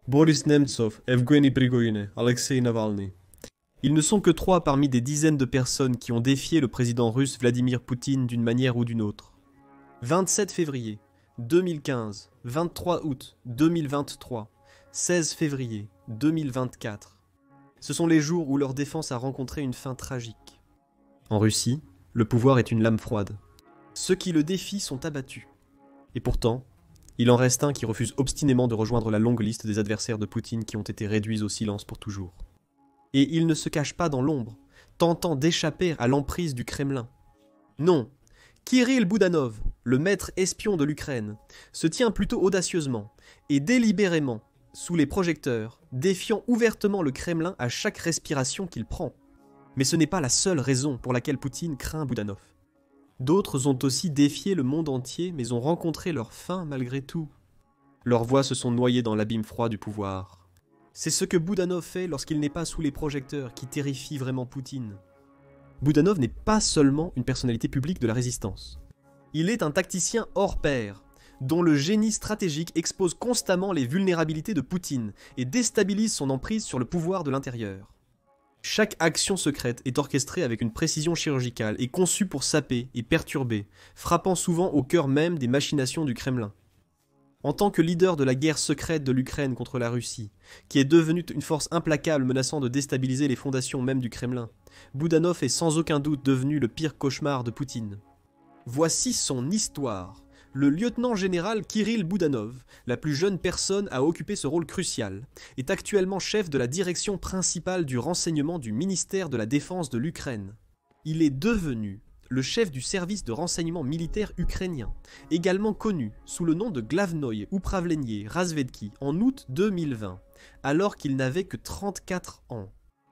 Boris Nemtsov, Evgeny Prigogine, Alexei Navalny. Ils ne sont que 3 parmi des dizaines de personnes qui ont défié le président russe Vladimir Poutine d'une manière ou d'une autre. 27 février 2015, 23 août 2023, 16 février 2024. Ce sont les jours où leur défense a rencontré une fin tragique. En Russie, le pouvoir est une lame froide. Ceux qui le défient sont abattus. Et pourtant, il en reste un qui refuse obstinément de rejoindre la longue liste des adversaires de Poutine qui ont été réduits au silence pour toujours. Et il ne se cache pas dans l'ombre, tentant d'échapper à l'emprise du Kremlin. Non, Kirill Boudanov, le maître espion de l'Ukraine, se tient plutôt audacieusement et délibérément sous les projecteurs, défiant ouvertement le Kremlin à chaque respiration qu'il prend. Mais ce n'est pas la seule raison pour laquelle Poutine craint Boudanov. D'autres ont aussi défié le monde entier, mais ont rencontré leur fin malgré tout. Leurs voix se sont noyées dans l'abîme froid du pouvoir. C'est ce que Boudanov fait lorsqu'il n'est pas sous les projecteurs qui terrifie vraiment Poutine. Boudanov n'est pas seulement une personnalité publique de la résistance. Il est un tacticien hors pair, dont le génie stratégique expose constamment les vulnérabilités de Poutine et déstabilise son emprise sur le pouvoir de l'intérieur. Chaque action secrète est orchestrée avec une précision chirurgicale et conçue pour saper et perturber, frappant souvent au cœur même des machinations du Kremlin. En tant que leader de la guerre secrète de l'Ukraine contre la Russie, qui est devenue une force implacable menaçant de déstabiliser les fondations même du Kremlin, Boudanov est sans aucun doute devenu le pire cauchemar de Poutine. Voici son histoire. Le lieutenant-général Kirill Boudanov, la plus jeune personne à occuper ce rôle crucial, est actuellement chef de la direction principale du renseignement du ministère de la Défense de l'Ukraine. Il est devenu le chef du service de renseignement militaire ukrainien, également connu sous le nom de Glavnoye Upravlenie Razvedki en août 2020, alors qu'il n'avait que 34 ans.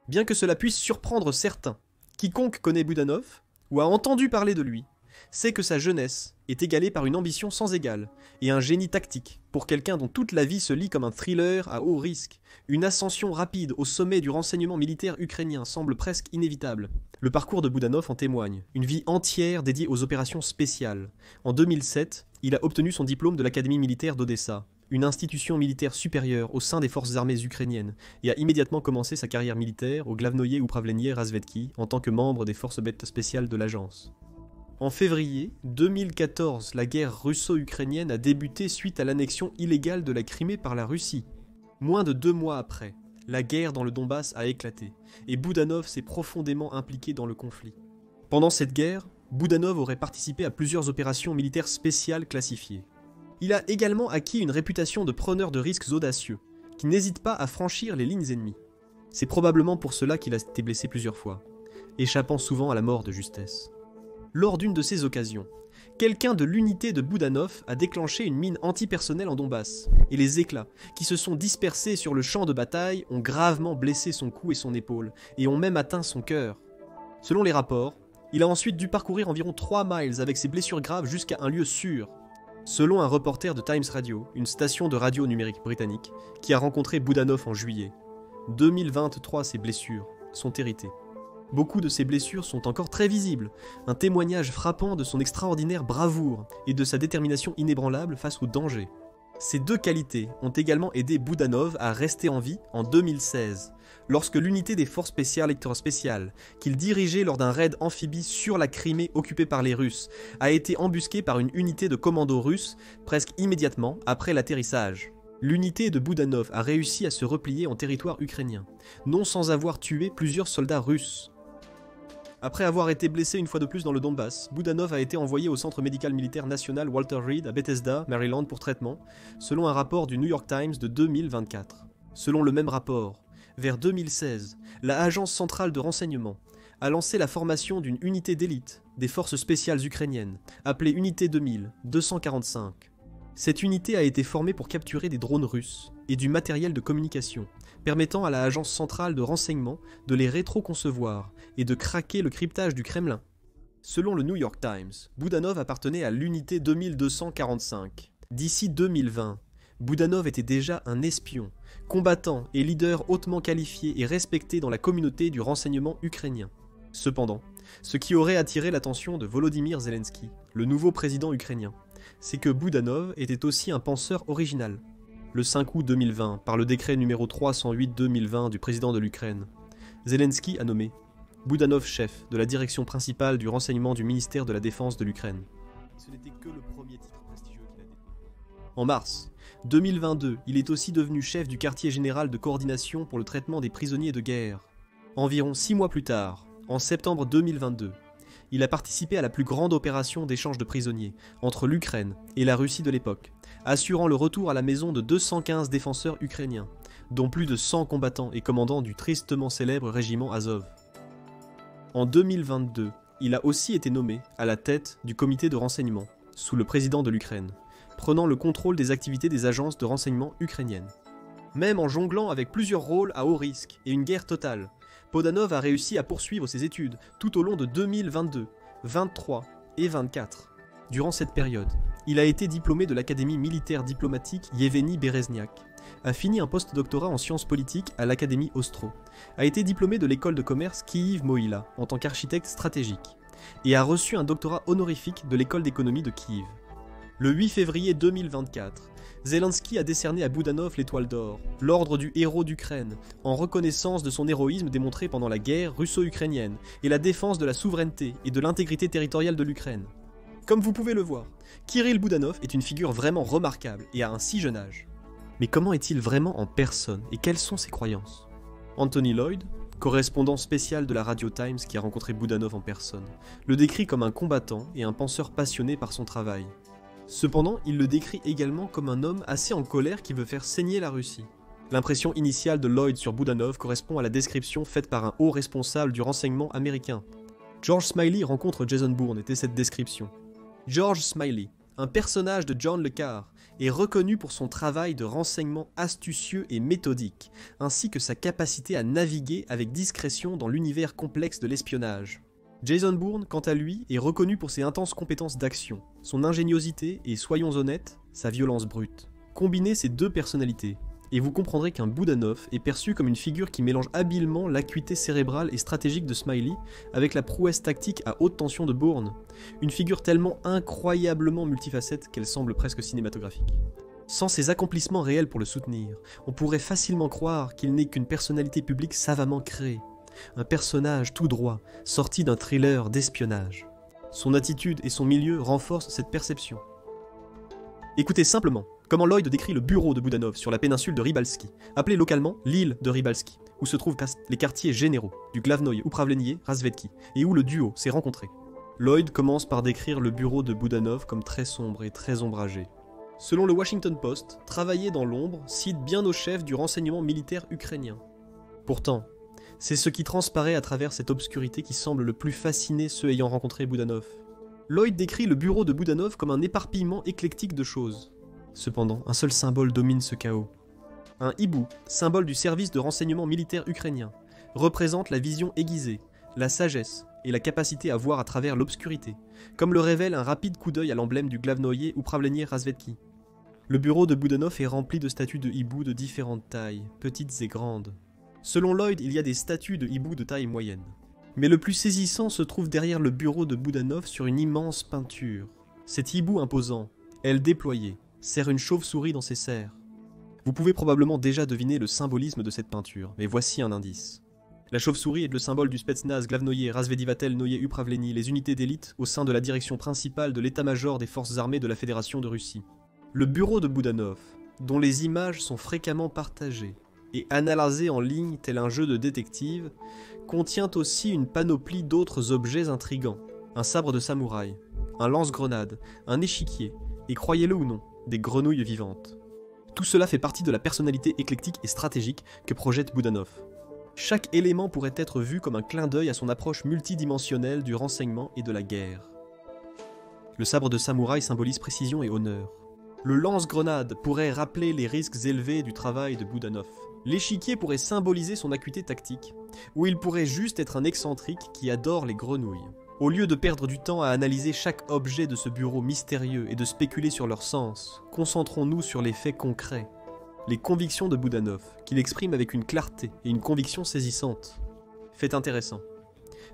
Bien que cela puisse surprendre certains, quiconque connaît Boudanov, ou a entendu parler de lui, sait que sa jeunesse est égalée par une ambition sans égale et un génie tactique pour quelqu'un dont toute la vie se lit comme un thriller à haut risque. Une ascension rapide au sommet du renseignement militaire ukrainien semble presque inévitable. Le parcours de Boudanov en témoigne, une vie entière dédiée aux opérations spéciales. En 2007, il a obtenu son diplôme de l'Académie militaire d'Odessa, une institution militaire supérieure au sein des forces armées ukrainiennes, et a immédiatement commencé sa carrière militaire au Glavnoye Upravlenie Razvedki en tant que membre des forces spéciales de l'agence. En février 2014, la guerre russo-ukrainienne a débuté suite à l'annexion illégale de la Crimée par la Russie. Moins de 2 mois après, la guerre dans le Donbass a éclaté, et Boudanov s'est profondément impliqué dans le conflit. Pendant cette guerre, Boudanov aurait participé à plusieurs opérations militaires spéciales classifiées. Il a également acquis une réputation de preneur de risques audacieux, qui n'hésite pas à franchir les lignes ennemies. C'est probablement pour cela qu'il a été blessé plusieurs fois, échappant souvent à la mort de justesse. Lors d'une de ces occasions, quelqu'un de l'unité de Boudanov a déclenché une mine antipersonnelle en Donbass, et les éclats, qui se sont dispersés sur le champ de bataille, ont gravement blessé son cou et son épaule, et ont même atteint son cœur. Selon les rapports, il a ensuite dû parcourir environ 3 miles avec ses blessures graves jusqu'à un lieu sûr. Selon un reporter de Times Radio, une station de radio numérique britannique, qui a rencontré Boudanov en juillet, 2023 ses blessures sont héritées. Beaucoup de ses blessures sont encore très visibles, un témoignage frappant de son extraordinaire bravoure et de sa détermination inébranlable face au danger. Ces 2 qualités ont également aidé Boudanov à rester en vie en 2016, lorsque l'unité des forces spéciales spéciales, qu'il dirigeait lors d'un raid amphibie sur la Crimée occupée par les Russes, a été embusquée par une unité de commando russe presque immédiatement après l'atterrissage. L'unité de Boudanov a réussi à se replier en territoire ukrainien, non sans avoir tué plusieurs soldats russes. Après avoir été blessé une fois de plus dans le Donbass, Boudanov a été envoyé au centre médical militaire national Walter Reed à Bethesda, Maryland pour traitement, selon un rapport du New York Times de 2024. Selon le même rapport, vers 2016, la Agence centrale de renseignement a lancé la formation d'une unité d'élite des forces spéciales ukrainiennes, appelée Unité 2245. Cette unité a été formée pour capturer des drones russes et du matériel de communication, permettant à la Agence centrale de renseignement de les rétro-concevoir et de craquer le cryptage du Kremlin. Selon le New York Times, Boudanov appartenait à l'unité 2245. D'ici 2020, Boudanov était déjà un espion, combattant et leader hautement qualifié et respecté dans la communauté du renseignement ukrainien. Cependant, ce qui aurait attiré l'attention de Volodymyr Zelensky, le nouveau président ukrainien, c'est que Boudanov était aussi un penseur original. le 5 août 2020, par le décret numéro 308-2020 du président de l'Ukraine, Zelensky a nommé Boudanov chef de la direction principale du renseignement du ministère de la Défense de l'Ukraine. Ce n'était que le premier titre prestigieux qu'il a détenu. En mars 2022, il est aussi devenu chef du quartier général de coordination pour le traitement des prisonniers de guerre. Environ 6 mois plus tard, en septembre 2022, il a participé à la plus grande opération d'échange de prisonniers entre l'Ukraine et la Russie de l'époque, assurant le retour à la maison de 215 défenseurs ukrainiens, dont plus de 100 combattants et commandants du tristement célèbre régiment Azov. En 2022, il a aussi été nommé à la tête du comité de renseignement, sous le président de l'Ukraine, prenant le contrôle des activités des agences de renseignement ukrainiennes. Même en jonglant avec plusieurs rôles à haut risque et une guerre totale, Boudanov a réussi à poursuivre ses études tout au long de 2022, 23 et 24. Durant cette période, il a été diplômé de l'Académie militaire diplomatique Yevgeny Berezniak, a fini un post-doctorat en sciences politiques à l'Académie Ostro, a été diplômé de l'école de commerce Kyiv-Mohyla en tant qu'architecte stratégique, et a reçu un doctorat honorifique de l'école d'économie de Kiev. Le 8 février 2024, Zelensky a décerné à Boudanov l'étoile d'or, l'ordre du héros d'Ukraine, en reconnaissance de son héroïsme démontré pendant la guerre russo-ukrainienne et la défense de la souveraineté et de l'intégrité territoriale de l'Ukraine. Comme vous pouvez le voir, Kirill Boudanov est une figure vraiment remarquable et à un si jeune âge. Mais comment est-il vraiment en personne et quelles sont ses croyances? Anthony Lloyd, correspondant spécial de la Radio Times qui a rencontré Boudanov en personne, le décrit comme un combattant et un penseur passionné par son travail. Cependant, il le décrit également comme un homme assez en colère qui veut faire saigner la Russie. L'impression initiale de Lloyd sur Boudanov correspond à la description faite par un haut responsable du renseignement américain. George Smiley rencontre Jason Bourne était cette description. George Smiley, un personnage de John le Carr, est reconnu pour son travail de renseignement astucieux et méthodique, ainsi que sa capacité à naviguer avec discrétion dans l'univers complexe de l'espionnage. Jason Bourne, quant à lui, est reconnu pour ses intenses compétences d'action, son ingéniosité et, soyons honnêtes, sa violence brute. Combinez ces deux personnalités, et vous comprendrez qu'un Boudanov est perçu comme une figure qui mélange habilement l'acuité cérébrale et stratégique de Smiley avec la prouesse tactique à haute tension de Bourne, une figure tellement incroyablement multifacette qu'elle semble presque cinématographique. Sans ses accomplissements réels pour le soutenir, on pourrait facilement croire qu'il n'est qu'une personnalité publique savamment créée, un personnage tout droit, sorti d'un thriller d'espionnage. Son attitude et son milieu renforcent cette perception. Écoutez simplement comment Lloyd décrit le bureau de Boudanov sur la péninsule de Rybalski, appelée localement l'île de Rybalski, où se trouvent les quartiers généraux du Glavnoye Upravlenie Razvedki, et où le duo s'est rencontré. Lloyd commence par décrire le bureau de Boudanov comme très sombre et très ombragé. Selon le Washington Post, travailler dans l'ombre cite bien au chef du renseignement militaire ukrainien. Pourtant, c'est ce qui transparaît à travers cette obscurité qui semble le plus fasciner ceux ayant rencontré Boudanov. Lloyd décrit le bureau de Boudanov comme un éparpillement éclectique de choses. Cependant, un seul symbole domine ce chaos. Un hibou, symbole du service de renseignement militaire ukrainien, représente la vision aiguisée, la sagesse et la capacité à voir à travers l'obscurité, comme le révèle un rapide coup d'œil à l'emblème du Glavnoye Upravlenie Razvedki. Le bureau de Boudanov est rempli de statues de hibous de différentes tailles, petites et grandes. Selon Lloyd, il y a des statues de hibous de taille moyenne. Mais le plus saisissant se trouve derrière le bureau de Boudanov sur une immense peinture. Cet hibou imposant, aile déployée, serre une chauve-souris dans ses serres. Vous pouvez probablement déjà deviner le symbolisme de cette peinture, mais voici un indice. La chauve-souris est le symbole du Spetsnaz Glavnoye Razvedivatel Noye Upravlenie, les unités d'élite au sein de la direction principale de l'état-major des forces armées de la Fédération de Russie. Le bureau de Boudanov, dont les images sont fréquemment partagées et analysées en ligne tel un jeu de détective, contient aussi une panoplie d'autres objets intrigants. Un sabre de samouraï, un lance-grenade, un échiquier, et croyez-le ou non, des grenouilles vivantes. Tout cela fait partie de la personnalité éclectique et stratégique que projette Boudanov. Chaque élément pourrait être vu comme un clin d'œil à son approche multidimensionnelle du renseignement et de la guerre. Le sabre de samouraï symbolise précision et honneur. Le lance-grenade pourrait rappeler les risques élevés du travail de Boudanov. L'échiquier pourrait symboliser son acuité tactique, ou il pourrait juste être un excentrique qui adore les grenouilles. Au lieu de perdre du temps à analyser chaque objet de ce bureau mystérieux et de spéculer sur leur sens, concentrons-nous sur les faits concrets. Les convictions de Boudanov, qu'il exprime avec une clarté et une conviction saisissante. Fait intéressant.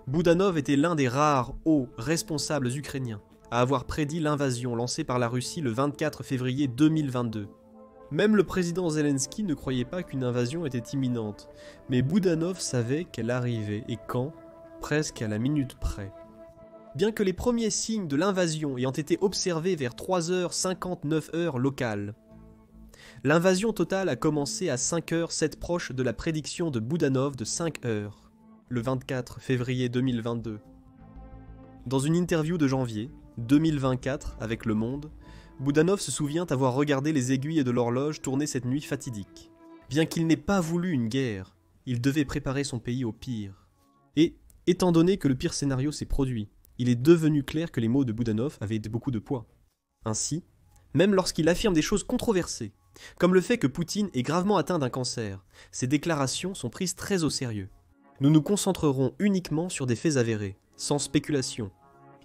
Boudanov était l'un des rares hauts responsables ukrainiens à avoir prédit l'invasion lancée par la Russie le 24 février 2022. Même le président Zelensky ne croyait pas qu'une invasion était imminente, mais Boudanov savait qu'elle arrivait et quand, presque à la minute près. Bien que les premiers signes de l'invasion ayant été observés vers 3h59 locales, l'invasion totale a commencé à 5h07 proche de la prédiction de Boudanov de 5 heures, le 24 février 2022. Dans une interview de janvier 2024 avec Le Monde, Boudanov se souvient avoir regardé les aiguilles de l'horloge tourner cette nuit fatidique. Bien qu'il n'ait pas voulu une guerre, il devait préparer son pays au pire. Et, étant donné que le pire scénario s'est produit, il est devenu clair que les mots de Boudanov avaient beaucoup de poids. Ainsi, même lorsqu'il affirme des choses controversées, comme le fait que Poutine est gravement atteint d'un cancer, ses déclarations sont prises très au sérieux. Nous nous concentrerons uniquement sur des faits avérés, sans spéculation.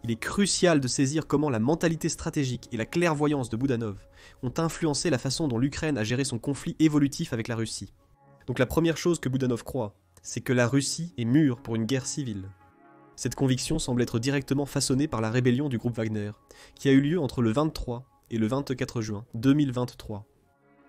Il est crucial de saisir comment la mentalité stratégique et la clairvoyance de Boudanov ont influencé la façon dont l'Ukraine a géré son conflit évolutif avec la Russie. Donc la première chose que Boudanov croit, c'est que la Russie est mûre pour une guerre civile. Cette conviction semble être directement façonnée par la rébellion du groupe Wagner, qui a eu lieu entre le 23 et le 24 juin 2023.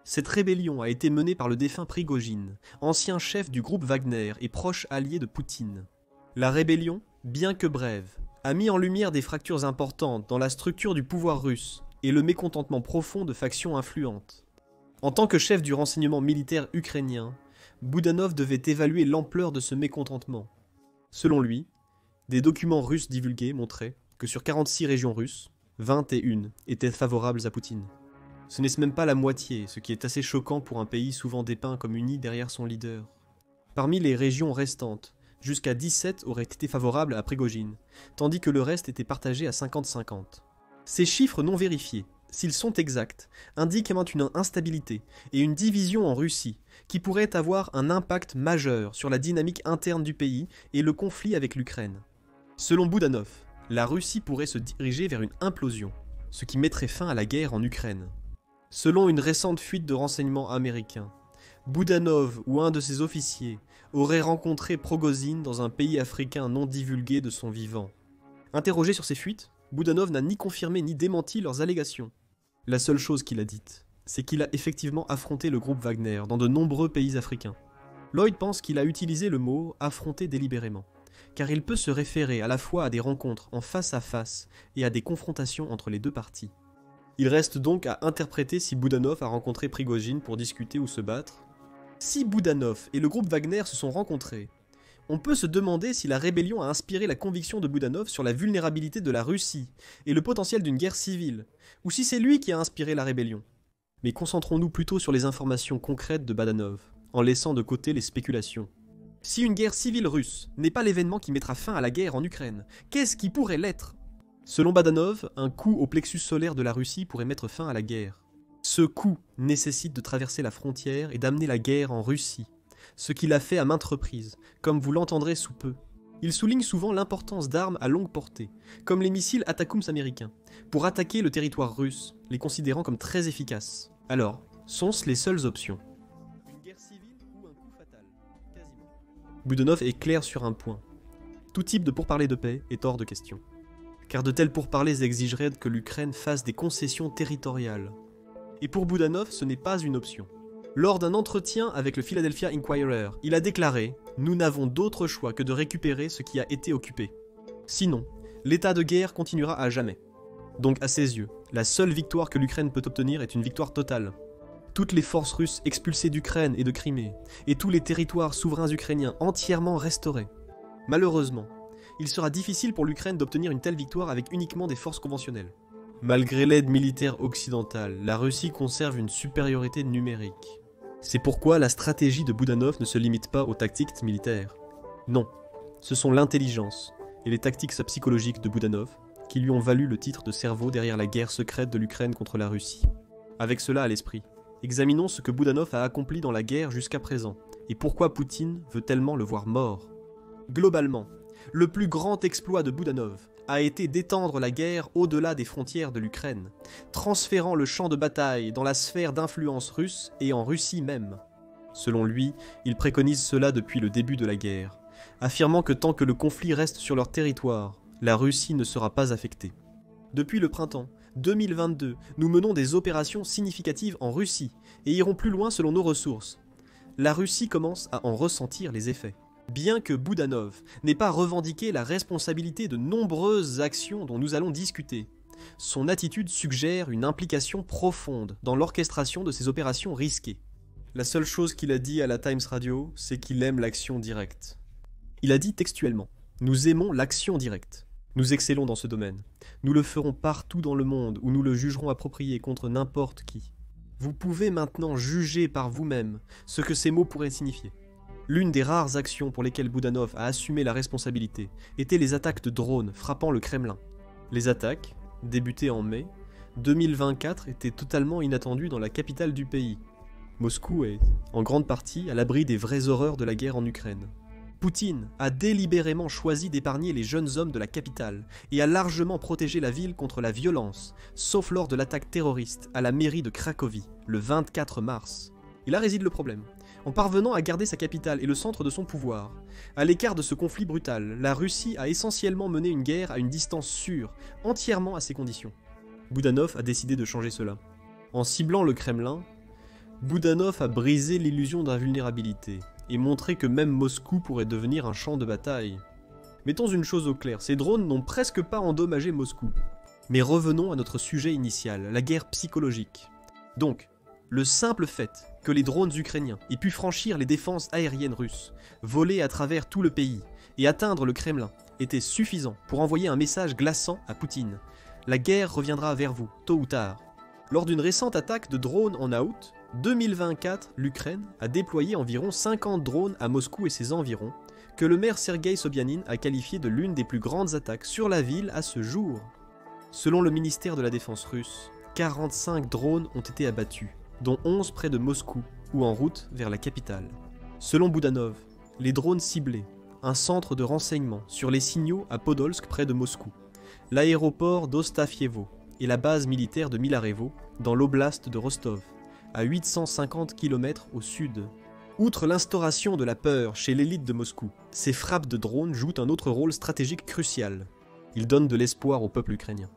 Cette rébellion a été menée par le défunt Prigojine, ancien chef du groupe Wagner et proche allié de Poutine. La rébellion, bien que brève, a mis en lumière des fractures importantes dans la structure du pouvoir russe et le mécontentement profond de factions influentes. En tant que chef du renseignement militaire ukrainien, Boudanov devait évaluer l'ampleur de ce mécontentement. Selon lui, des documents russes divulgués montraient que sur 46 régions russes, 21 étaient favorables à Poutine. Ce n'est même pas la moitié, ce qui est assez choquant pour un pays souvent dépeint comme uni derrière son leader. Parmi les régions restantes, jusqu'à 17 auraient été favorables à Prigojine, tandis que le reste était partagé à 50-50. Ces chiffres non vérifiés, s'ils sont exacts, indiquent maintenant une instabilité et une division en Russie qui pourrait avoir un impact majeur sur la dynamique interne du pays et le conflit avec l'Ukraine. Selon Boudanov, la Russie pourrait se diriger vers une implosion, ce qui mettrait fin à la guerre en Ukraine. Selon une récente fuite de renseignements américains, Boudanov ou un de ses officiers aurait rencontré Prigojine dans un pays africain non divulgué de son vivant. Interrogé sur ces fuites, Boudanov n'a ni confirmé ni démenti leurs allégations. La seule chose qu'il a dite, c'est qu'il a effectivement affronté le groupe Wagner dans de nombreux pays africains. Lloyd pense qu'il a utilisé le mot « affronter délibérément », car il peut se référer à la fois à des rencontres en face à face et à des confrontations entre les deux parties. Il reste donc à interpréter si Boudanov a rencontré Prigojine pour discuter ou se battre. Si Boudanov et le groupe Wagner se sont rencontrés, on peut se demander si la rébellion a inspiré la conviction de Boudanov sur la vulnérabilité de la Russie et le potentiel d'une guerre civile, ou si c'est lui qui a inspiré la rébellion. Mais concentrons-nous plutôt sur les informations concrètes de Boudanov, en laissant de côté les spéculations. Si une guerre civile russe n'est pas l'événement qui mettra fin à la guerre en Ukraine, qu'est-ce qui pourrait l'être ? Selon Boudanov, un coup au plexus solaire de la Russie pourrait mettre fin à la guerre. Ce coup nécessite de traverser la frontière et d'amener la guerre en Russie, ce qu'il a fait à maintes reprises, comme vous l'entendrez sous peu. Il souligne souvent l'importance d'armes à longue portée, comme les missiles Atacms américains, pour attaquer le territoire russe, les considérant comme très efficaces. Alors, sont-ce les seules options ? Une guerre civile ou un coup fatal ? Quasiment. Boudanov est clair sur un point. Tout type de pourparlers de paix est hors de question. Car de tels pourparlers exigeraient que l'Ukraine fasse des concessions territoriales. Et pour Boudanov, ce n'est pas une option. Lors d'un entretien avec le Philadelphia Inquirer, il a déclaré « Nous n'avons d'autre choix que de récupérer ce qui a été occupé. Sinon, l'état de guerre continuera à jamais. » Donc à ses yeux, la seule victoire que l'Ukraine peut obtenir est une victoire totale. Toutes les forces russes expulsées d'Ukraine et de Crimée, et tous les territoires souverains ukrainiens entièrement restaurés. Malheureusement, il sera difficile pour l'Ukraine d'obtenir une telle victoire avec uniquement des forces conventionnelles. Malgré l'aide militaire occidentale, la Russie conserve une supériorité numérique. C'est pourquoi la stratégie de Boudanov ne se limite pas aux tactiques militaires. Non, ce sont l'intelligence et les tactiques psychologiques de Boudanov qui lui ont valu le titre de cerveau derrière la guerre secrète de l'Ukraine contre la Russie. Avec cela à l'esprit, examinons ce que Boudanov a accompli dans la guerre jusqu'à présent et pourquoi Poutine veut tellement le voir mort. Globalement, le plus grand exploit de Boudanov a été d'étendre la guerre au-delà des frontières de l'Ukraine, transférant le champ de bataille dans la sphère d'influence russe et en Russie même. Selon lui, il préconise cela depuis le début de la guerre, affirmant que tant que le conflit reste sur leur territoire, la Russie ne sera pas affectée. Depuis le printemps, 2022, nous menons des opérations significatives en Russie et irons plus loin selon nos ressources. La Russie commence à en ressentir les effets. Bien que Boudanov n'ait pas revendiqué la responsabilité de nombreuses actions dont nous allons discuter, son attitude suggère une implication profonde dans l'orchestration de ces opérations risquées. La seule chose qu'il a dit à la Times Radio, c'est qu'il aime l'action directe. Il a dit textuellement « Nous aimons l'action directe. Nous excellons dans ce domaine. Nous le ferons partout dans le monde où nous le jugerons approprié contre n'importe qui. Vous pouvez maintenant juger par vous-même ce que ces mots pourraient signifier. » L'une des rares actions pour lesquelles Boudanov a assumé la responsabilité était les attaques de drones frappant le Kremlin. Les attaques, débutées en mai 2024, étaient totalement inattendues dans la capitale du pays. Moscou est, en grande partie, à l'abri des vraies horreurs de la guerre en Ukraine. Poutine a délibérément choisi d'épargner les jeunes hommes de la capitale et a largement protégé la ville contre la violence, sauf lors de l'attaque terroriste à la mairie de Cracovie, le 24 mars. Et là réside le problème. En parvenant à garder sa capitale et le centre de son pouvoir, à l'écart de ce conflit brutal, la Russie a essentiellement mené une guerre à une distance sûre, entièrement à ses conditions. Boudanov a décidé de changer cela. En ciblant le Kremlin, Boudanov a brisé l'illusion d'invulnérabilité et montré que même Moscou pourrait devenir un champ de bataille. Mettons une chose au clair, ces drones n'ont presque pas endommagé Moscou. Mais revenons à notre sujet initial, la guerre psychologique. Donc, le simple fait que les drones ukrainiens aient pu franchir les défenses aériennes russes, voler à travers tout le pays et atteindre le Kremlin était suffisant pour envoyer un message glaçant à Poutine. La guerre reviendra vers vous, tôt ou tard. Lors d'une récente attaque de drones en août 2024, l'Ukraine a déployé environ 50 drones à Moscou et ses environs, que le maire Sergueï Sobyanin a qualifié de l'une des plus grandes attaques sur la ville à ce jour. Selon le ministère de la Défense russe, 45 drones ont été abattus, dont 11 près de Moscou ou en route vers la capitale. Selon Boudanov, les drones ciblaient un centre de renseignement sur les signaux à Podolsk près de Moscou, l'aéroport d'Ostafievo et la base militaire de Milarevo dans l'oblast de Rostov, à 850 km au sud. Outre l'instauration de la peur chez l'élite de Moscou, ces frappes de drones jouent un autre rôle stratégique crucial. Ils donnent de l'espoir au peuple ukrainien.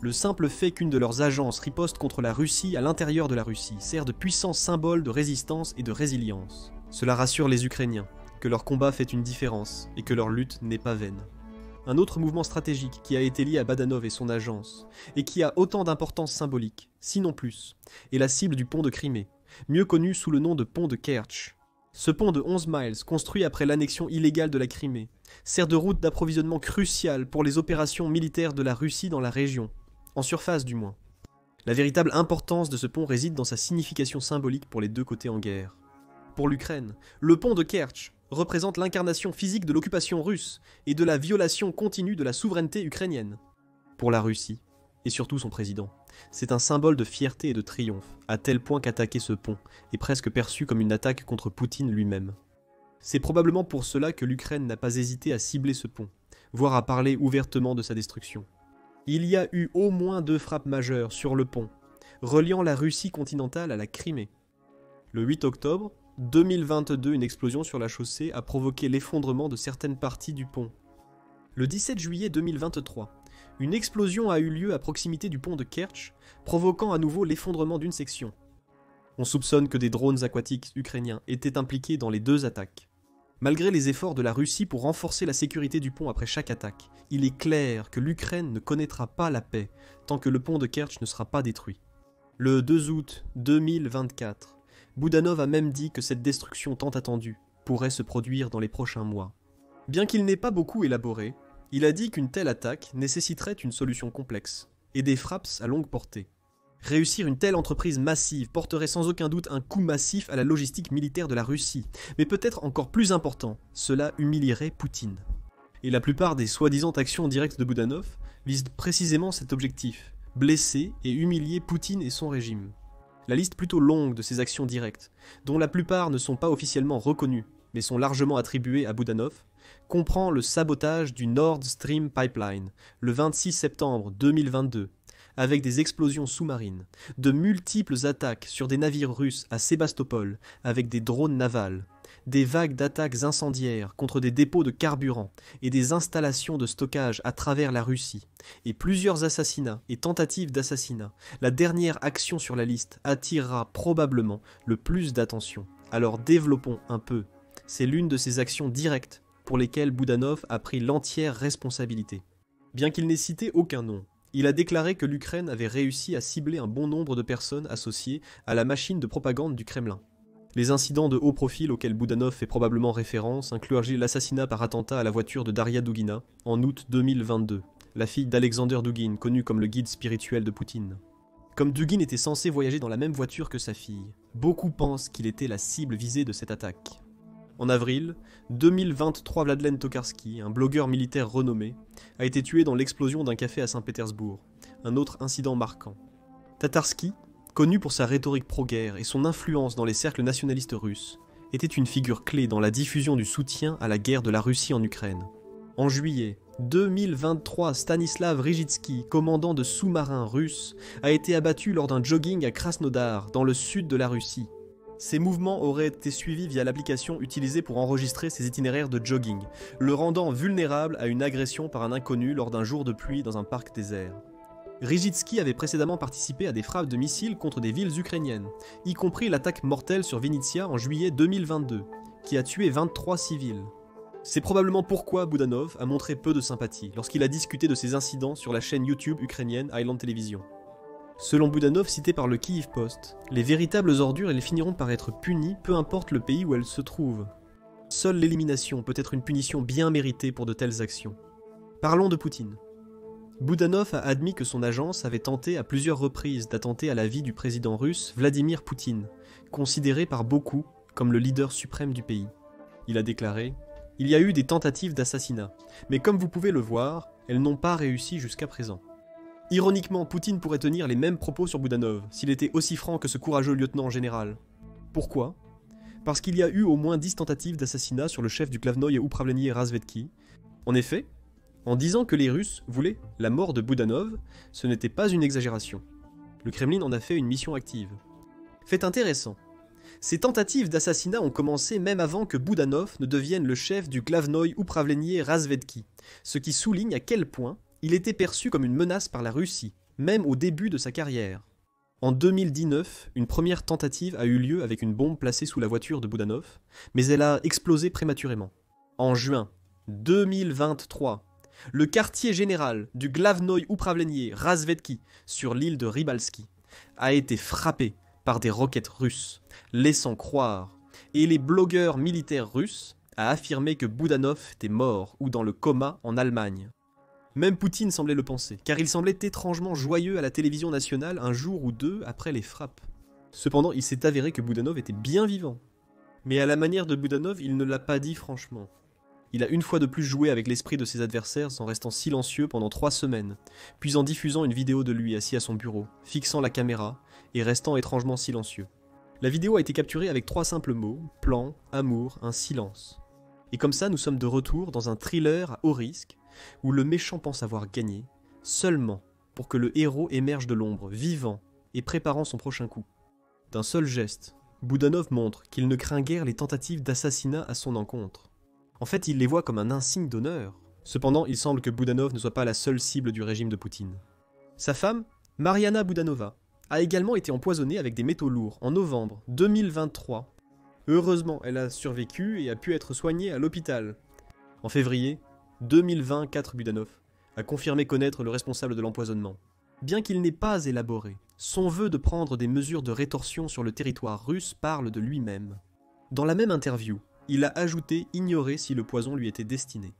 Le simple fait qu'une de leurs agences riposte contre la Russie à l'intérieur de la Russie sert de puissant symbole de résistance et de résilience. Cela rassure les Ukrainiens, que leur combat fait une différence et que leur lutte n'est pas vaine. Un autre mouvement stratégique qui a été lié à Boudanov et son agence, et qui a autant d'importance symbolique, sinon plus, est la cible du pont de Crimée, mieux connu sous le nom de pont de Kerch. Ce pont de 11 miles, construit après l'annexion illégale de la Crimée, sert de route d'approvisionnement cruciale pour les opérations militaires de la Russie dans la région, en surface du moins. La véritable importance de ce pont réside dans sa signification symbolique pour les deux côtés en guerre. Pour l'Ukraine, le pont de Kerch représente l'incarnation physique de l'occupation russe et de la violation continue de la souveraineté ukrainienne. Pour la Russie, et surtout son président, c'est un symbole de fierté et de triomphe, à tel point qu'attaquer ce pont est presque perçu comme une attaque contre Poutine lui-même. C'est probablement pour cela que l'Ukraine n'a pas hésité à cibler ce pont, voire à parler ouvertement de sa destruction. Il y a eu au moins 2 frappes majeures sur le pont, reliant la Russie continentale à la Crimée. Le 8 octobre 2022, une explosion sur la chaussée a provoqué l'effondrement de certaines parties du pont. Le 17 juillet 2023, une explosion a eu lieu à proximité du pont de Kerch, provoquant à nouveau l'effondrement d'une section. On soupçonne que des drones aquatiques ukrainiens étaient impliqués dans les 2 attaques. Malgré les efforts de la Russie pour renforcer la sécurité du pont après chaque attaque, il est clair que l'Ukraine ne connaîtra pas la paix tant que le pont de Kerch ne sera pas détruit. Le 2 août 2024, Boudanov a même dit que cette destruction tant attendue pourrait se produire dans les prochains mois. Bien qu'il n'ait pas beaucoup élaboré, il a dit qu'une telle attaque nécessiterait une solution complexe et des frappes à longue portée. Réussir une telle entreprise massive porterait sans aucun doute un coup massif à la logistique militaire de la Russie, mais peut-être encore plus important, cela humilierait Poutine. Et la plupart des soi-disant actions directes de Boudanov visent précisément cet objectif, blesser et humilier Poutine et son régime. La liste plutôt longue de ces actions directes, dont la plupart ne sont pas officiellement reconnues, mais sont largement attribuées à Boudanov, comprend le sabotage du Nord Stream Pipeline, le 26 septembre 2022, avec des explosions sous-marines, de multiples attaques sur des navires russes à Sébastopol avec des drones navals, des vagues d'attaques incendiaires contre des dépôts de carburant et des installations de stockage à travers la Russie, et plusieurs assassinats et tentatives d'assassinat, la dernière action sur la liste attirera probablement le plus d'attention. Alors développons un peu. C'est l'une de ces actions directes pour lesquelles Boudanov a pris l'entière responsabilité. Bien qu'il n'ait cité aucun nom, il a déclaré que l'Ukraine avait réussi à cibler un bon nombre de personnes associées à la machine de propagande du Kremlin. Les incidents de haut profil auxquels Boudanov fait probablement référence incluent l'assassinat par attentat à la voiture de Daria Dugina en août 2022, la fille d'Alexander Dugin, connu comme le guide spirituel de Poutine. Comme Dugin était censé voyager dans la même voiture que sa fille, beaucoup pensent qu'il était la cible visée de cette attaque. En avril 2023, Vladlen Tokarsky, un blogueur militaire renommé, a été tué dans l'explosion d'un café à Saint-Pétersbourg, un autre incident marquant. Tatarsky, connu pour sa rhétorique pro-guerre et son influence dans les cercles nationalistes russes, était une figure clé dans la diffusion du soutien à la guerre de la Russie en Ukraine. En juillet 2023, Stanislav Rijitsky, commandant de sous-marins russes, a été abattu lors d'un jogging à Krasnodar, dans le sud de la Russie. Ces mouvements auraient été suivis via l'application utilisée pour enregistrer ses itinéraires de jogging, le rendant vulnérable à une agression par un inconnu lors d'un jour de pluie dans un parc désert. Rijitsky avait précédemment participé à des frappes de missiles contre des villes ukrainiennes, y compris l'attaque mortelle sur Vinnytsia en juillet 2022, qui a tué 23 civils. C'est probablement pourquoi Boudanov a montré peu de sympathie lorsqu'il a discuté de ces incidents sur la chaîne YouTube ukrainienne Island Television. Selon Boudanov, cité par le Kyiv Post, les véritables ordures elles finiront par être punies peu importe le pays où elles se trouvent. Seule l'élimination peut être une punition bien méritée pour de telles actions. Parlons de Poutine. Boudanov a admis que son agence avait tenté à plusieurs reprises d'attenter à la vie du président russe Vladimir Poutine, considéré par beaucoup comme le leader suprême du pays. Il a déclaré « Il y a eu des tentatives d'assassinat, mais comme vous pouvez le voir, elles n'ont pas réussi jusqu'à présent. » Ironiquement, Poutine pourrait tenir les mêmes propos sur Boudanov, s'il était aussi franc que ce courageux lieutenant général. Pourquoi ? Parce qu'il y a eu au moins 10 tentatives d'assassinat sur le chef du Glavnoye Upravlenie Razvedki. En effet, en disant que les Russes voulaient la mort de Boudanov, ce n'était pas une exagération. Le Kremlin en a fait une mission active. Fait intéressant, ces tentatives d'assassinat ont commencé même avant que Boudanov ne devienne le chef du Glavnoye Upravlenie Razvedki, ce qui souligne à quel point il était perçu comme une menace par la Russie, même au début de sa carrière. En 2019, une première tentative a eu lieu avec une bombe placée sous la voiture de Boudanov, mais elle a explosé prématurément. En juin 2023, le quartier général du Glavnoye Upravlenie Razvedki sur l'île de Rybalski a été frappé par des roquettes russes, laissant croire, et les blogueurs militaires russes a affirmé que Boudanov était mort ou dans le coma en Allemagne. Même Poutine semblait le penser, car il semblait étrangement joyeux à la télévision nationale un jour ou deux après les frappes. Cependant, il s'est avéré que Boudanov était bien vivant. Mais à la manière de Boudanov, il ne l'a pas dit franchement. Il a une fois de plus joué avec l'esprit de ses adversaires en restant silencieux pendant 3 semaines, puis en diffusant une vidéo de lui assis à son bureau, fixant la caméra et restant étrangement silencieux. La vidéo a été capturée avec 3 simples mots, plan, amour, un silence. Et comme ça, nous sommes de retour dans un thriller à haut risque, où le méchant pense avoir gagné, seulement pour que le héros émerge de l'ombre, vivant et préparant son prochain coup. D'un seul geste, Boudanov montre qu'il ne craint guère les tentatives d'assassinat à son encontre. En fait, il les voit comme un insigne d'honneur. Cependant, il semble que Boudanov ne soit pas la seule cible du régime de Poutine. Sa femme, Mariana Boudanova, a également été empoisonnée avec des métaux lourds en novembre 2023. Heureusement, elle a survécu et a pu être soignée à l'hôpital. En février 2024, Boudanov a confirmé connaître le responsable de l'empoisonnement. Bien qu'il n'ait pas élaboré, son vœu de prendre des mesures de rétorsion sur le territoire russe parle de lui-même. Dans la même interview, il a ajouté ignorer si le poison lui était destiné.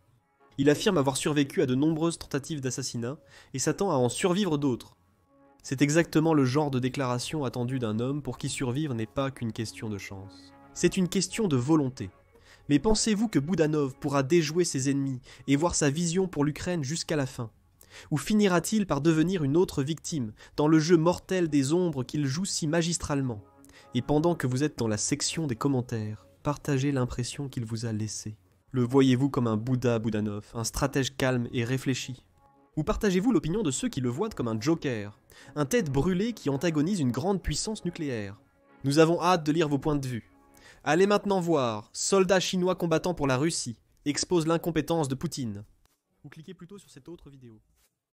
Il affirme avoir survécu à de nombreuses tentatives d'assassinat et s'attend à en survivre d'autres. C'est exactement le genre de déclaration attendue d'un homme pour qui survivre n'est pas qu'une question de chance. C'est une question de volonté. Mais pensez-vous que Boudanov pourra déjouer ses ennemis et voir sa vision pour l'Ukraine jusqu'à la fin ? Ou finira-t-il par devenir une autre victime dans le jeu mortel des ombres qu'il joue si magistralement ? Et pendant que vous êtes dans la section des commentaires, partagez l'impression qu'il vous a laissée. Le voyez-vous comme un Bouddha Boudanov, un stratège calme et réfléchi ? Ou partagez-vous l'opinion de ceux qui le voient comme un joker, un tête brûlée qui antagonise une grande puissance nucléaire ? Nous avons hâte de lire vos points de vue. Allez maintenant voir, soldats chinois combattant pour la Russie, expose l'incompétence de Poutine. Ou cliquez plutôt sur cette autre vidéo.